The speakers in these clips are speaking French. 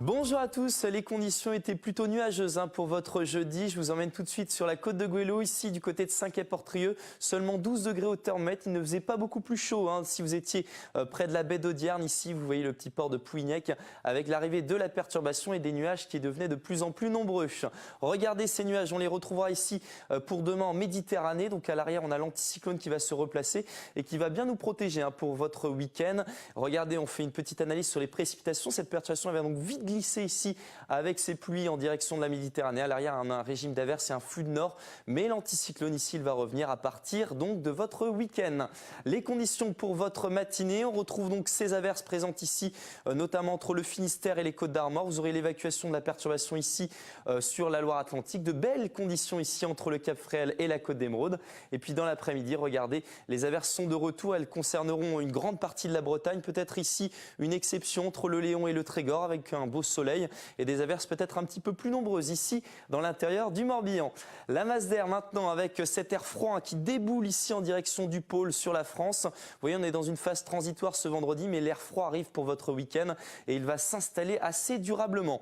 Bonjour à tous, les conditions étaient plutôt nuageuses pour votre jeudi. Je vous emmène tout de suite sur la côte de Goëlo, ici du côté de Saint-Quay-Portrieux. Seulement 12 degrés au thermomètre, il ne faisait pas beaucoup plus chaud. Si vous étiez près de la baie d'Audierne, ici vous voyez le petit port de Pouignec avec l'arrivée de la perturbation et des nuages qui devenaient de plus en plus nombreux. Regardez ces nuages, on les retrouvera ici pour demain en Méditerranée. Donc à l'arrière, on a l'anticyclone qui va se replacer et qui va bien nous protéger pour votre week-end. Regardez, on fait une petite analyse sur les précipitations. Cette perturbation elle va donc vite glisser ici avec ces pluies en direction de la Méditerranée. À l'arrière, on a un régime d'averses et un flux de nord, mais l'anticyclone ici, il va revenir à partir donc de votre week-end. Les conditions pour votre matinée, on retrouve donc ces averses présentes ici, notamment entre le Finistère et les Côtes d'Armor. Vous aurez l'évacuation de la perturbation ici sur la Loire-Atlantique. De belles conditions ici entre le Cap Fréhel et la Côte d'Émeraude. Et puis dans l'après-midi, regardez, les averses sont de retour. Elles concerneront une grande partie de la Bretagne. Peut-être ici une exception entre le Léon et le Trégor avec un beau soleil et des averses peut-être un petit peu plus nombreuses ici dans l'intérieur du Morbihan. La masse d'air maintenant avec cet air froid qui déboule ici en direction du pôle sur la France. Vous voyez, on est dans une phase transitoire ce vendredi, mais l'air froid arrive pour votre week-end et il va s'installer assez durablement.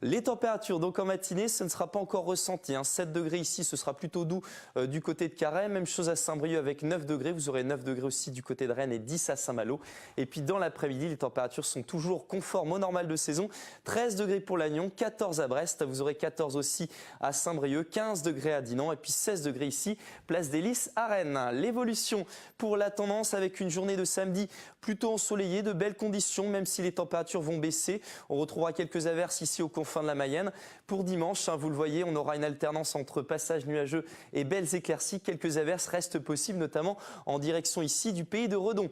Les températures, donc en matinée, ce ne sera pas encore ressenti. 7 degrés ici, ce sera plutôt doux du côté de Carhaix. Même chose à Saint-Brieuc avec 9 degrés. Vous aurez 9 degrés aussi du côté de Rennes et 10 à Saint-Malo. Et puis dans l'après-midi, les températures sont toujours conformes au normal de saison. 13 degrés pour Lannion, 14 à Brest. Vous aurez 14 aussi à Saint-Brieuc, 15 degrés à Dinan et puis 16 degrés ici, place des Lys à Rennes. L'évolution pour la tendance avec une journée de samedi plutôt ensoleillée, de belles conditions, même si les températures vont baisser. On retrouvera quelques averses ici au confins de la Mayenne. Pour dimanche, vous le voyez, on aura une alternance entre passages nuageux et belles éclaircies. Quelques averses restent possibles, notamment en direction ici du pays de Redon.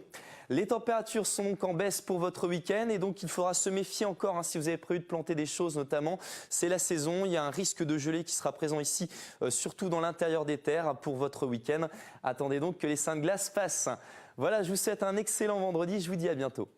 Les températures sont donc en baisse pour votre week-end et donc il faudra se méfier encore si vous avez prévu de planter des choses notamment. C'est la saison, il y a un risque de gelée qui sera présent ici, surtout dans l'intérieur des terres pour votre week-end. Attendez donc que les seins de glace passent. Voilà, je vous souhaite un excellent vendredi, je vous dis à bientôt.